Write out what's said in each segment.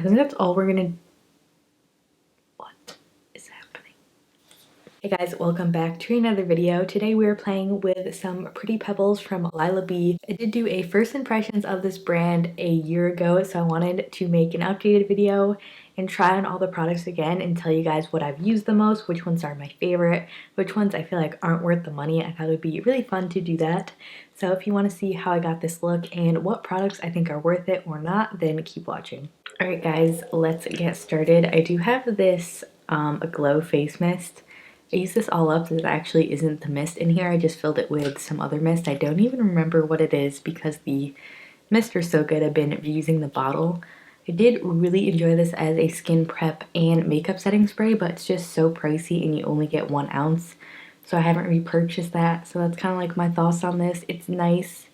think that's all we're gonna... What is happening? Hey guys, welcome back to another video. Today we are playing with some Pretty Pebbles from LILAH. I did do a first impressions of this brand a year ago, so I wanted to make an updated video and try on all the products again and tell you guys what I've used the most, which ones are my favorite, which ones I feel like aren't worth the money. I thought it would be really fun to do that. So if you want to see how I got this look and what products I think are worth it or not, then keep watching. Alright guys, let's get started. I do have this a glow face mist. I used this all up. It actually isn't the mist in here. I just filled it with some other mist. I don't even remember what it is because the mist was so good. I've been reusing the bottle. I did really enjoy this as a skin prep and makeup setting spray, but it's just so pricey and you only get 1 ounce. So I haven't repurchased that. So that's kind of like my thoughts on this. It's nice,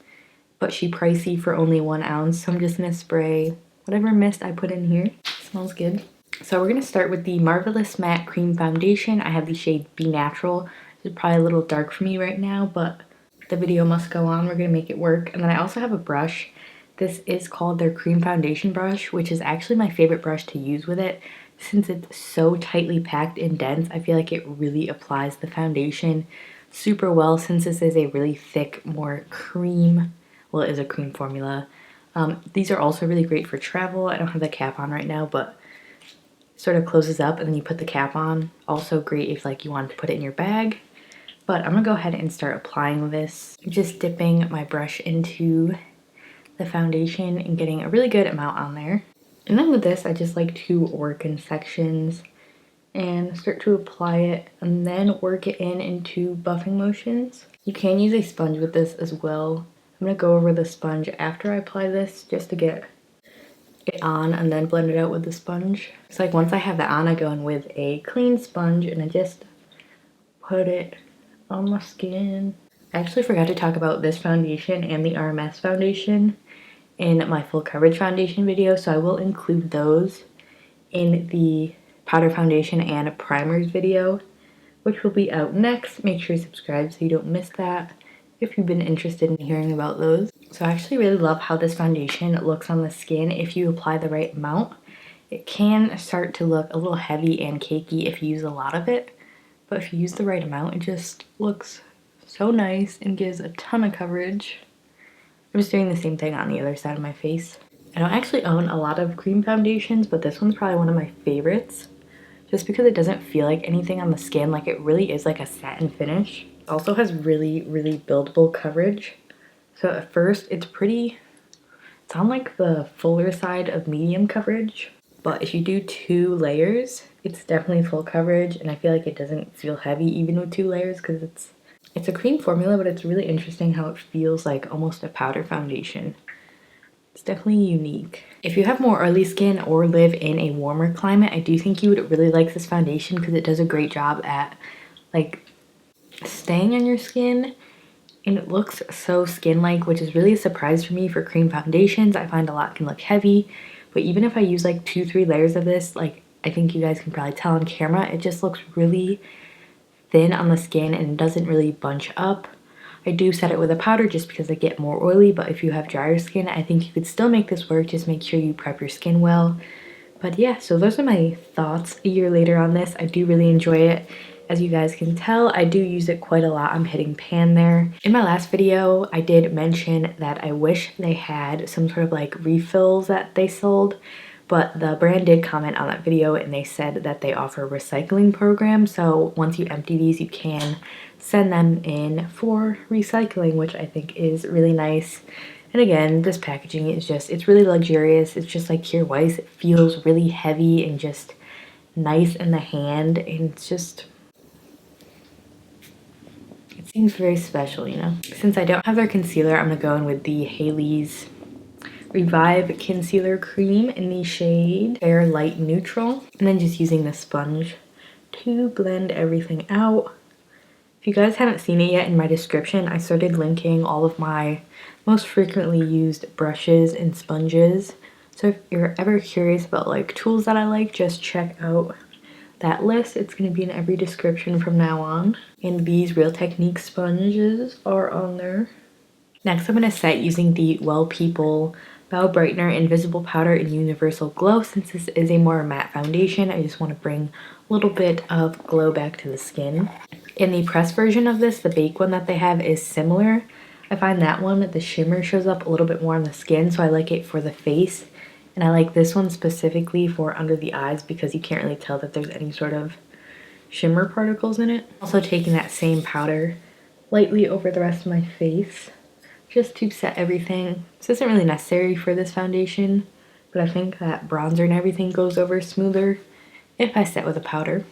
but she pricey for only 1 ounce. So I'm just gonna spray whatever mist I put in here. It smells good. So we're gonna start with the Marvelous Matte Cream Foundation. I have the shade Be Natural. It's probably a little dark for me right now, but the video must go on. We're gonna make it work. And then I also have a brush. This is called their Cream Foundation brush, which is actually my favorite brush to use with it. Since it's so tightly packed and dense, I feel like it really applies the foundation super well since this is a really thick, more cream, well, it is a cream formula. These are also really great for travel. I don't have the cap on right now, but it sort of closes up and then you put the cap on. Also great if like you wanted to put it in your bag. But I'm gonna go ahead and start applying this. Just dipping my brush into the foundation and getting a really good amount on there. And then with this, I just like to work in sections and start to apply it and then work it into buffing motions. You can use a sponge with this as well. I'm gonna go over the sponge after I apply this just to get it on and then blend it out with the sponge. It's like once I have that on, I go in with a clean sponge and I just put it on my skin. I actually forgot to talk about this foundation and the RMS foundation in my full coverage foundation video, so I will include those in the powder foundation and primers video, which will be out next. Make sure you subscribe so you don't miss that if you've been interested in hearing about those. So I actually really love how this foundation looks on the skin if you apply the right amount. It can start to look a little heavy and cakey if you use a lot of it, but if you use the right amount, it just looks so nice and gives a ton of coverage. I'm just doing the same thing on the other side of my face. I don't actually own a lot of cream foundations, but this one's probably one of my favorites just because it doesn't feel like anything on the skin. Like it really is like a satin finish. It also has really buildable coverage. So at first it's on like the fuller side of medium coverage, but if you do 2 layers, it's definitely full coverage, and I feel like it doesn't feel heavy even with 2 layers because it's a cream formula, but it's really interesting how it feels like almost a powder foundation. It's definitely unique. If you have more oily skin or live in a warmer climate, I do think you would really like this foundation because it does a great job at like staying on your skin, and it looks so skin-like, which is really a surprise for me for cream foundations. I find a lot can look heavy, but even if I use like 2-3 layers of this, like I think you guys can probably tell on camera, it just looks really thin on the skin and it doesn't really bunch up. I do set it with a powder just because I get more oily, but if you have drier skin, I think you could still make this work. Just make sure you prep your skin well. But yeah, so those are my thoughts a year later on this. I do really enjoy it. As you guys can tell, I do use it quite a lot. I'm hitting pan there. In my last video, I did mention that I wish they had some sort of like refills that they sold, but the brand did comment on that video and they said that they offer a recycling program. So once you empty these, you can send them in for recycling, which I think is really nice. And again, this packaging is just, it's really luxurious. It's just like pure white. It feels really heavy and just nice in the hand, and it's just, it seems very special, you know? Since I don't have their concealer, I'm gonna go in with the Haley's Revive Concealer Cream in the shade Fair Light Neutral, and then just using the sponge to blend everything out. If you guys haven't seen it yet, in my description, I started linking all of my most frequently used brushes and sponges. So if you're ever curious about like tools that I like, just check out that list. It's going to be in every description from now on. And these Real Technique sponges are on there. Next, I'm going to set using the Well People Brow Brightener Invisible Powder in Universal Glow. Since this is a more matte foundation, I just want to bring a little bit of glow back to the skin. In the pressed version of this, the bake one that they have is similar. I find that one, the shimmer shows up a little bit more on the skin, so I like it for the face. And I like this one specifically for under the eyes because you can't really tell that there's any sort of shimmer particles in it. Also taking that same powder lightly over the rest of my face just to set everything. This isn't really necessary for this foundation, but I think that bronzer and everything goes over smoother if I set with a powder.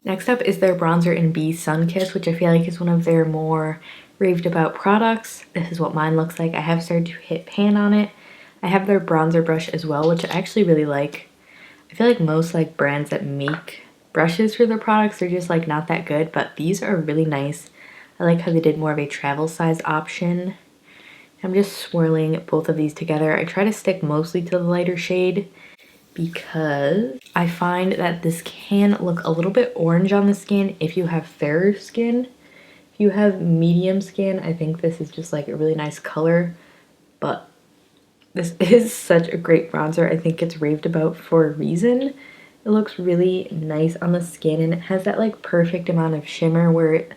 Next up is their bronzer in Bee Sun Kiss, which I feel like is one of their more raved about products. This is what mine looks like. I have started to hit pan on it. I have their bronzer brush as well, which I actually really like. I feel like most like brands that make brushes for their products are just like not that good, but these are really nice. I like how they did more of a travel size option. I'm just swirling both of these together. I try to stick mostly to the lighter shade because I find that this can look a little bit orange on the skin if you have fairer skin. If you have medium skin, I think this is just like a really nice color, but this is such a great bronzer. I think it's raved about for a reason. It looks really nice on the skin and it has that like perfect amount of shimmer where it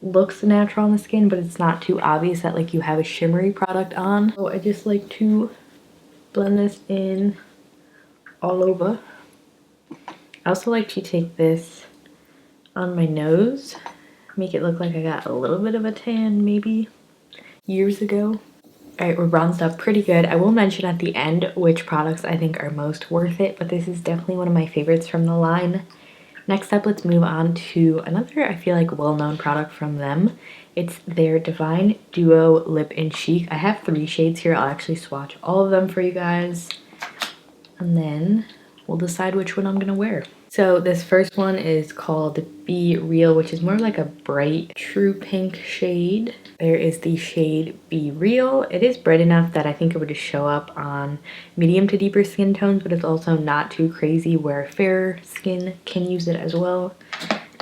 looks natural on the skin, but it's not too obvious that like you have a shimmery product on. So I just like to blend this in all over. I also like to take this on my nose, make it look like I got a little bit of a tan maybe years ago. Alright, we're bronzed up pretty good. I will mention at the end which products I think are most worth it, but this is definitely one of my favorites from the line. Next up, let's move on to another, I feel like, well-known product from them. It's their Divine Duo Lip in Chic. I have 3 shades here. I'll actually swatch all of them for you guys. And then we'll decide which one I'm going to wear. So this first one is called Be Real, which is more like a bright true pink shade. There is the shade Be Real. It is bright enough that I think it would just show up on medium to deeper skin tones, but it's also not too crazy where fairer skin can use it as well.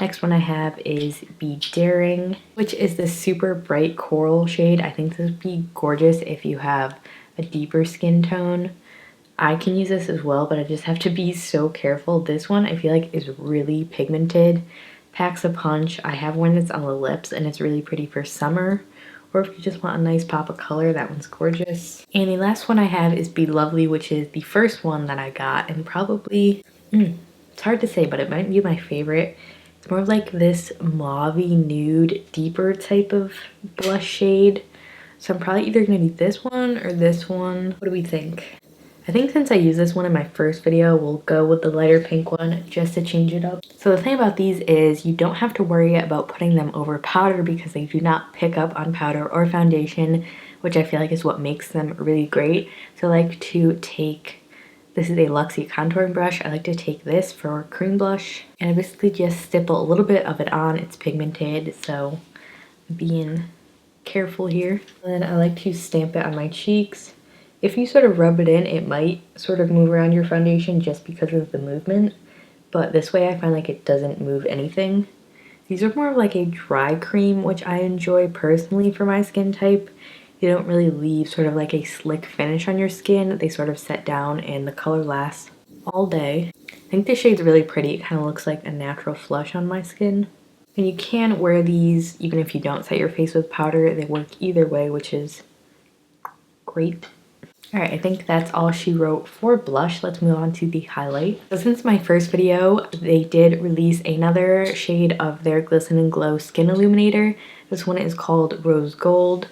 Next one I have is Be Daring, which is this super bright coral shade. I think this would be gorgeous if you have a deeper skin tone. I can use this as well, but I just have to be so careful. This one I feel like is really pigmented, packs a punch. I have one that's on the lips and it's really pretty for summer, or if you just want a nice pop of color, that one's gorgeous. And the last one I have is Be Lovely, which is the first one that I got and probably, it's hard to say, but it might be my favorite. It's more of like this mauve-y nude, deeper type of blush shade. So I'm probably either gonna do this one or this one. What do we think? I think since I used this one in my first video, we'll go with the lighter pink one just to change it up. So the thing about these is you don't have to worry about putting them over powder because they do not pick up on powder or foundation, which I feel like is what makes them really great. So I like to take, this is a Luxie contouring brush. I like to take this for cream blush and I basically just stipple a little bit of it on. It's pigmented, so being careful here. And then I like to stamp it on my cheeks. If you sort of rub it in, it might sort of move around your foundation just because of the movement, but this way I find like it doesn't move anything. These are more of like a dry cream, which I enjoy personally for my skin type. They don't really leave sort of like a slick finish on your skin. They sort of set down and the color lasts all day. I think this shade's really pretty. It kind of looks like a natural flush on my skin. And you can wear these even if you don't set your face with powder. They work either way, which is great. Alright, I think that's all she wrote for blush. Let's move on to the highlight. So since my first video, they did release another shade of their Glisten and Glow Skin Illuminator. This one is called Rose Gold.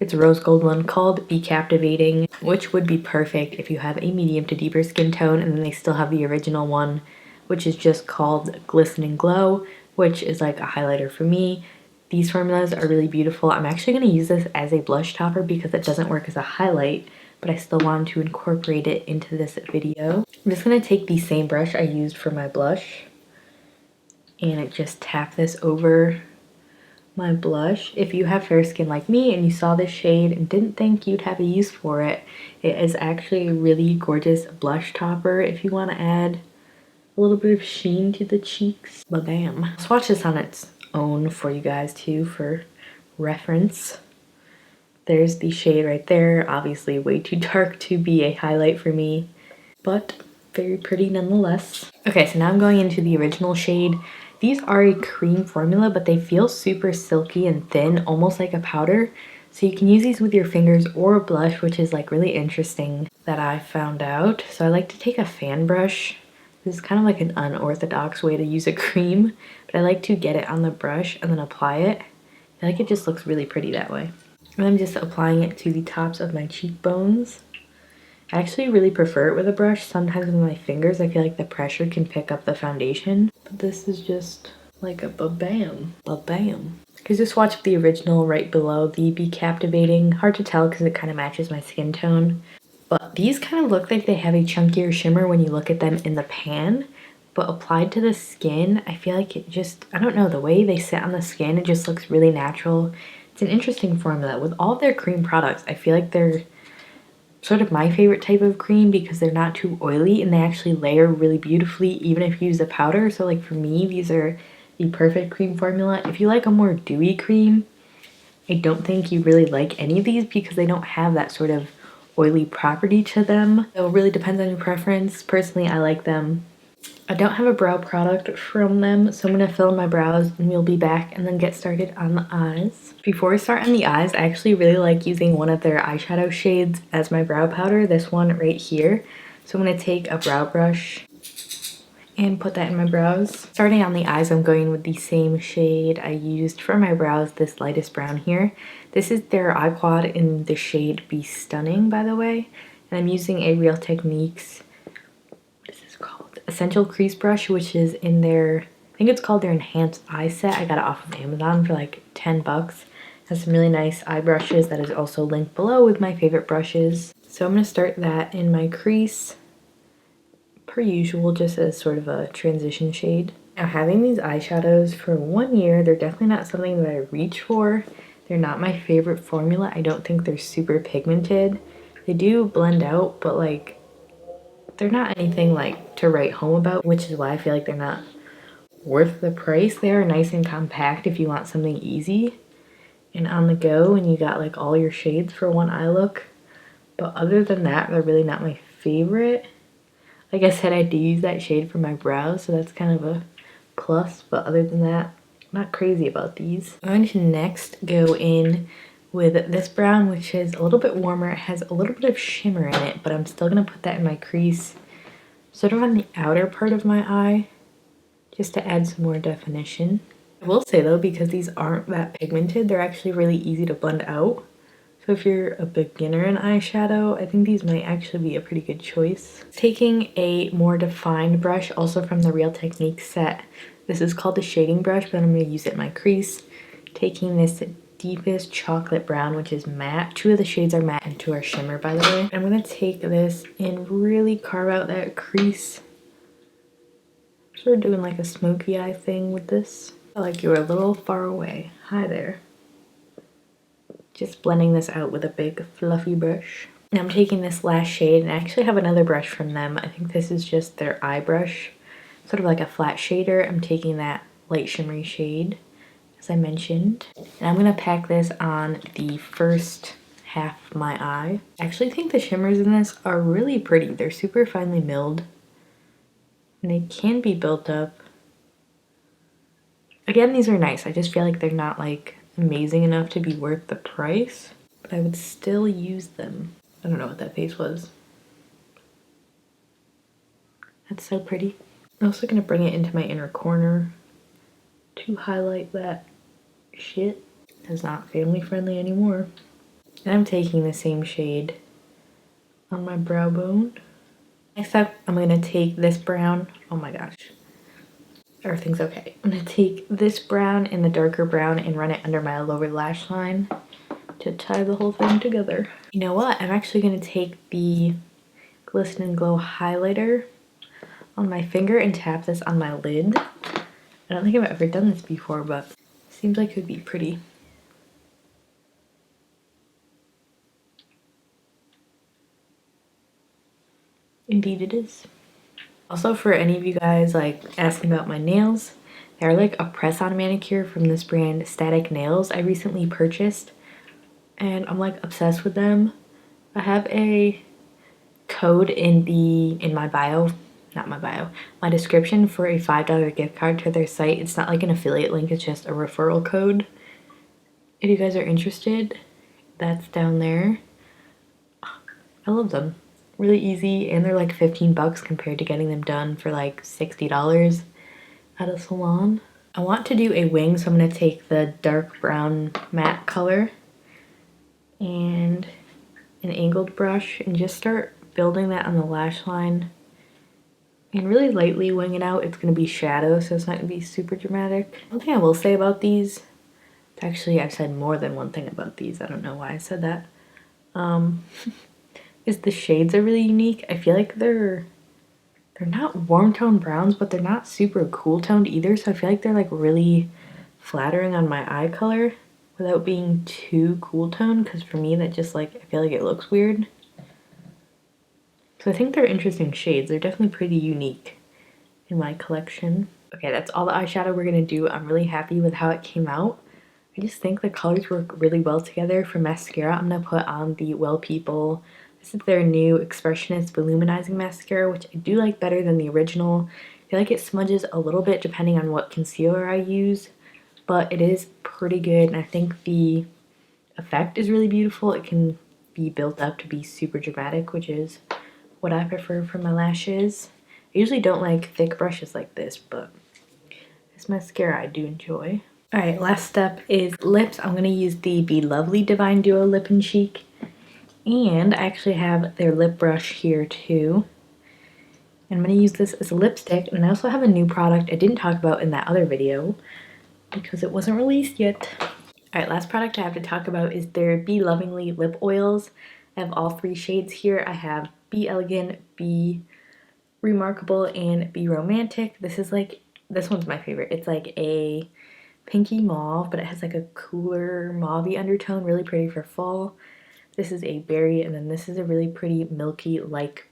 It's a rose gold one called Be Captivating, which would be perfect if you have a medium to deeper skin tone, and then they still have the original one, which is just called Glisten and Glow, which is like a highlighter for me. These formulas are really beautiful. I'm actually going to use this as a blush topper because it doesn't work as a highlight, but I still wanted to incorporate it into this video. I'm just going to take the same brush I used for my blush and just tap this over my blush. If you have fair skin like me and you saw this shade and didn't think you'd have a use for it, it is actually a really gorgeous blush topper if you want to add a little bit of sheen to the cheeks. Ba-bam. I'll swatch this on its own for you guys too for reference. There's the shade right there. Obviously way too dark to be a highlight for me, but very pretty nonetheless. Okay, so now I'm going into the original shade. These are a cream formula, but they feel super silky and thin, almost like a powder. So you can use these with your fingers or a blush, which is like really interesting that I found out. So I like to take a fan brush. This is kind of like an unorthodox way to use a cream, but I like to get it on the brush and then apply it. I feel like it just looks really pretty that way. And I'm just applying it to the tops of my cheekbones. I actually really prefer it with a brush. Sometimes with my fingers, I feel like the pressure can pick up the foundation. But this is just like a ba-bam, ba-bam. Because just watch the original right below the Be Captivating. Hard to tell because it kind of matches my skin tone. But these kind of look like they have a chunkier shimmer when you look at them in the pan. But applied to the skin, I feel like it just, I don't know, the way they sit on the skin, it just looks really natural. It's an interesting formula. With all of their cream products, I feel like they're sort of my favorite type of cream because they're not too oily and they actually layer really beautifully even if you use a powder. So like for me, these are the perfect cream formula. If you like a more dewy cream, I don't think you really like any of these because they don't have that sort of oily property to them. So it really depends on your preference. Personally, I like them. I don't have a brow product from them, so I'm going to fill in my brows and we'll be back and then get started on the eyes. Before we start on the eyes, I actually really like using one of their eyeshadow shades as my brow powder, this one right here. So I'm going to take a brow brush and put that in my brows. Starting on the eyes, I'm going with the same shade I used for my brows, this lightest brown here. This is their eye quad in the shade Be Stunning, by the way. And I'm using a Real Techniques, what is this called? Essential crease brush, which is in their, I think it's called their enhanced eye set. I got it off of Amazon for like 10 bucks. Has some really nice eye brushes that is also linked below with my favorite brushes. So I'm going to start that in my crease per usual, just as sort of a transition shade. Now having these eyeshadows for 1 year, they're definitely not something that I reach for. They're not my favorite formula. I don't think they're super pigmented. They do blend out, but like they're not anything like to write home about, which is why I feel like they're not worth the price. They are nice and compact if you want something easy and on the go and you got like all your shades for one eye look. But other than that, they're really not my favorite. Like I said, I do use that shade for my brows, so that's kind of a plus. But other than that, I'm not crazy about these. I'm going to next go in with this brown, which is a little bit warmer. It has a little bit of shimmer in it, but I'm still going to put that in my crease, sort of on the outer part of my eye, just to add some more definition. I will say though, because these aren't that pigmented, they're actually really easy to blend out. So if you're a beginner in eyeshadow, I think these might actually be a pretty good choice. Taking a more defined brush, also from the Real Techniques set. This is called the shading brush, but I'm going to use it in my crease. Taking this deepest chocolate brown, which is matte. 2 of the shades are matte and 2 are shimmer, by the way. I'm going to take this and really carve out that crease. Sort of doing like a smoky eye thing with this. I feel like you were a little far away. Hi there. Just blending this out with a big fluffy brush. Now I'm taking this last shade and I actually have another brush from them. I think this is just their eye brush. Sort of like a flat shader. I'm taking that light shimmery shade, as I mentioned. And I'm going to pack this on the first half of my eye. I actually think the shimmers in this are really pretty. They're super finely milled. And they can be built up. Again, these are nice. I just feel like they're not like amazing enough to be worth the price, but I would still use them. I don't know what that face was. That's so pretty. I'm also gonna bring it into my inner corner to highlight that shit. It's not family friendly anymore. And I'm taking the same shade on my brow bone. Next up, I'm gonna take this brown. Oh my gosh. Everything's okay. I'm gonna take this brown and the darker brown and run it under my lower lash line to tie the whole thing together. You know what? I'm actually gonna take the Glisten and Glow highlighter on my finger and tap this on my lid. I don't think I've ever done this before, but it seems like it would be pretty. Indeed it is. Also, for any of you guys like asking about my nails, they're like a press-on manicure from this brand Static Nails I recently purchased. and I'm like obsessed with them. I have a code in my bio, not my bio, my description for a $5 gift card to their site. It's not like an affiliate link, it's just a referral code. If you guys are interested, that's down there. I love them. Really easy, and they're like 15 bucks compared to getting them done for like $60 at a salon. I want to do a wing, so I'm going to take the dark brown matte color and an angled brush and just start building that on the lash line and really lightly wing it out. It's going to be shadow, so it's not going to be super dramatic. One thing I will say about these, actually I've said more than one thing about these, I don't know why I said that, is the shades are really unique. I feel like they're not warm tone browns, but they're not super cool toned either, so I feel like they're like really flattering on my eye color without being too cool toned, because for me that just like, I feel like it looks weird. So I think they're interesting shades. They're definitely pretty unique in my collection. Okay, that's all the eyeshadow we're gonna do. I'm really happy with how it came out. I just think the colors work really well together. For mascara, I'm gonna put on the Well People. This is their new Expressionist Voluminizing Mascara, which I do like better than the original. I feel like it smudges a little bit depending on what concealer I use, but it is pretty good, and I think the effect is really beautiful. It can be built up to be super dramatic, which is what I prefer for my lashes. I usually don't like thick brushes like this, but this mascara I do enjoy. Alright, last step is lips. I'm going to use the Be Lovely Divine Duo Lip and Cheek. And I actually have their lip brush here too. And I'm going to use this as a lipstick. And I also have a new product I didn't talk about in that other video because it wasn't released yet. Alright, last product I have to talk about is their Be Lovingly Lip Oils. I have all 3 shades here. I have Be Elegant, Be Remarkable, and Be Romantic. This one's my favorite. It's like a pinky mauve, but it has like a cooler mauvey undertone, really pretty for fall. This is a berry, and then this is a really pretty milky light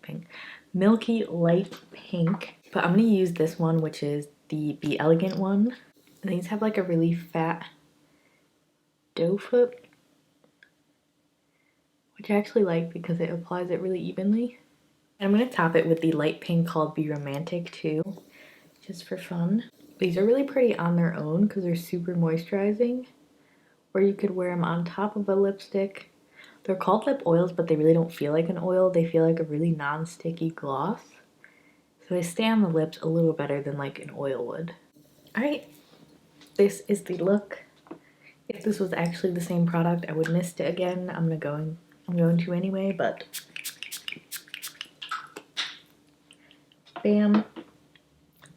pink. But I'm gonna use this one, which is the Be Elegant one. And these have like a really fat doe foot, which I actually like because it applies it really evenly. And I'm gonna top it with the light pink called Be Romantic too, just for fun. These are really pretty on their own because they're super moisturizing, or you could wear them on top of a lipstick. They're called lip oils, but they really don't feel like an oil. They feel like a really non-sticky gloss. So they stay on the lips a little better than like an oil would. Alright, this is the look. If this was actually the same product, I would mist it again. I'm going to anyway, but bam.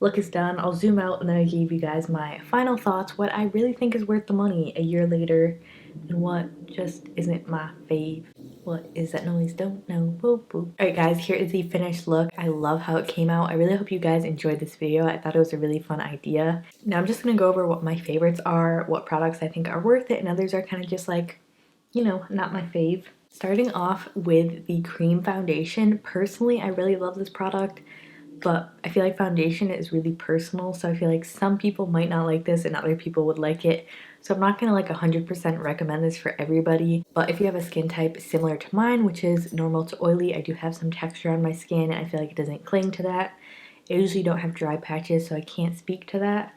Look is done. I'll zoom out and then I'll give you guys my final thoughts, what I really think is worth the money a year later, and what just isn't my fave. What is that noise? Don't know. Boop, boop. Alright guys, here is the finished look. I love how it came out. I really hope you guys enjoyed this video. I thought it was a really fun idea. Now I'm just going to go over what my favorites are, what products I think are worth it, and others are kind of just like, you know, not my fave. Starting off with the cream foundation. Personally, I really love this product, but I feel like foundation is really personal, so I feel like some people might not like this and other people would like it. So I'm not gonna like 100% recommend this for everybody, but if you have a skin type similar to mine, which is normal to oily, I do have some texture on my skin and I feel like it doesn't cling to that. I usually don't have dry patches, so I can't speak to that,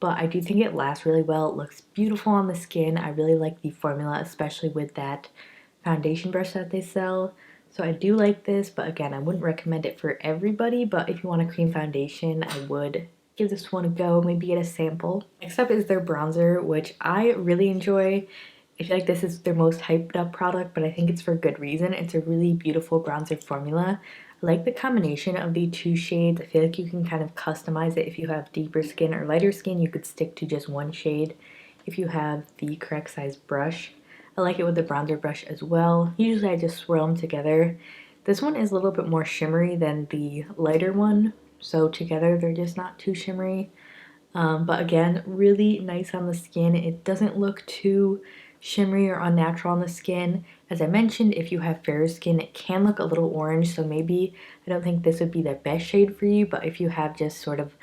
but I do think it lasts really well. It looks beautiful on the skin. I really like the formula, especially with that foundation brush that they sell. So I do like this, but again, I wouldn't recommend it for everybody, but if you want a cream foundation, I would give this one a go, maybe get a sample. Next up is their bronzer, which I really enjoy. I feel like this is their most hyped up product, but I think it's for good reason. It's a really beautiful bronzer formula. I like the combination of the 2 shades. I feel like you can kind of customize it. If you have deeper skin or lighter skin, you could stick to just one shade if you have the correct size brush. I like it with the bronzer brush as well. Usually I just swirl them together. This one is a little bit more shimmery than the lighter one, so together they're just not too shimmery. But again, really nice on the skin. It doesn't look too shimmery or unnatural on the skin. As I mentioned, if you have fairer skin, it can look a little orange, so maybe I don't think this would be the best shade for you, but if you have just sort of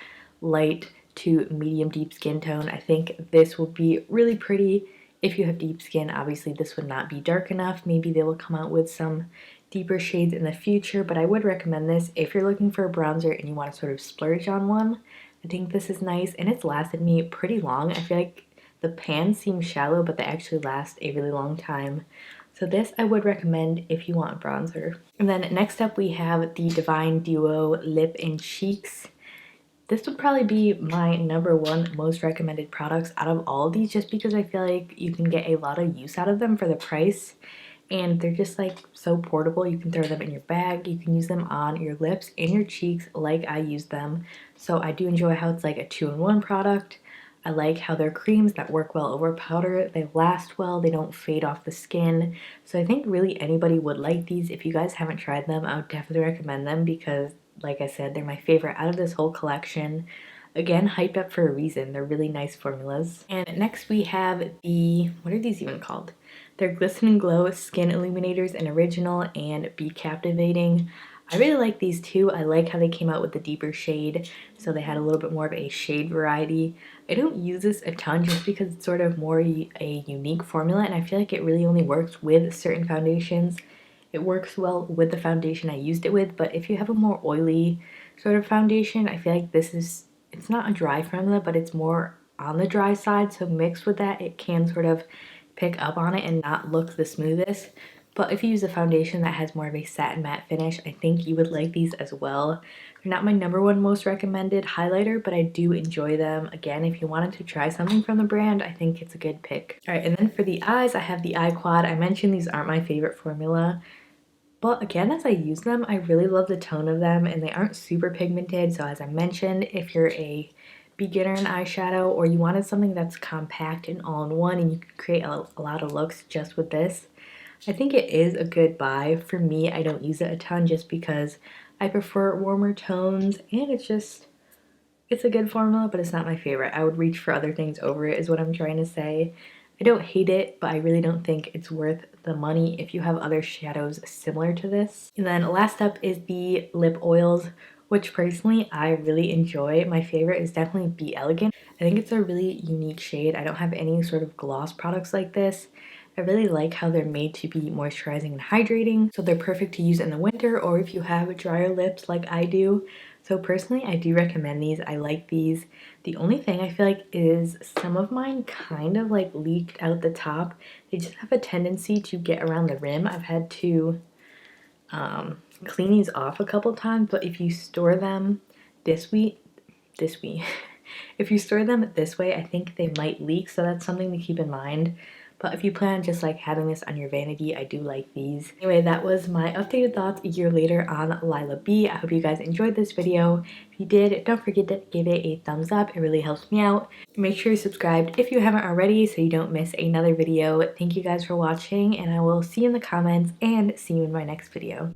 light to medium deep skin tone, I think this will be really pretty If you have deep skin, obviously this would not be dark enough. Maybe they will come out with some deeper shades in the future, but I would recommend this if you're looking for a bronzer and you want to sort of splurge on one. I think this is nice, and it's lasted me pretty long. I feel like the pans seem shallow, but they actually last a really long time. So this I would recommend if you want bronzer. And then next up we have the Divine Duo Lip and Cheeks. This would probably be my #1 most recommended products out of all of these, just because I feel like you can get a lot of use out of them for the price. And they're just like so portable. You can throw them in your bag, you can use them on your lips and your cheeks like I use them. So I do enjoy how it's like a 2-in-1 product. I like how they're creams that work well over powder. They last well, they don't fade off the skin. So I think really anybody would like these. If you guys haven't tried them, I would definitely recommend them because, like I said, they're my favorite out of this whole collection. Again, hyped up for a reason. They're really nice formulas. And next we have the, what are these even called? They're Glisten and Glow Skin Illuminators in Original and Be Captivating. I really like these too. I like how they came out with the deeper shade, so they had a little bit more of a shade variety. I don't use this a ton just because it's sort of more a unique formula, and I feel like it really only works with certain foundations. It works well with the foundation I used it with, but if you have a more oily sort of foundation, I feel like this is, it's not a dry formula, but it's more on the dry side, so mixed with that, it can sort of pick up on it and not look the smoothest. But if you use a foundation that has more of a satin matte finish, I think you would like these as well. They're not my #1 most recommended highlighter, but I do enjoy them. Again, if you wanted to try something from the brand, I think it's a good pick. All right, and then for the eyes, I have the Eye Quad. I mentioned these aren't my favorite formula, but again, as I use them, I really love the tone of them, and they aren't super pigmented. So as I mentioned, if you're a beginner in eyeshadow or you wanted something that's compact and all-in-one and you can create a lot of looks just with this, I think it is a good buy. For me, I don't use it a ton just because I prefer warmer tones, and it's a good formula, but it's not my favorite. I would reach for other things over it is what I'm trying to say. I don't hate it, but I really don't think it's worth the money if you have other shadows similar to this. And then last up is the lip oils, which personally I really enjoy. My favorite is definitely Be Elegant. I think it's a really unique shade. I don't have any sort of gloss products like this. I really like how they're made to be moisturizing and hydrating, so they're perfect to use in the winter or if you have drier lips like I do. So personally, I do recommend these. I like these. The only thing I feel like is some of mine kind of like leaked out the top. They just have a tendency to get around the rim. I've had to clean these off a couple times, but if you store them this way, if you store them this way, I think they might leak, so that's something to keep in mind. But if you plan on just like having this on your vanity, I do like these. Anyway, that was my updated thoughts a year later on LILAH B. I hope you guys enjoyed this video. If you did, don't forget to give it a thumbs up. It really helps me out. Make sure you're subscribed if you haven't already so you don't miss another video. Thank you guys for watching, and I will see you in the comments and see you in my next video.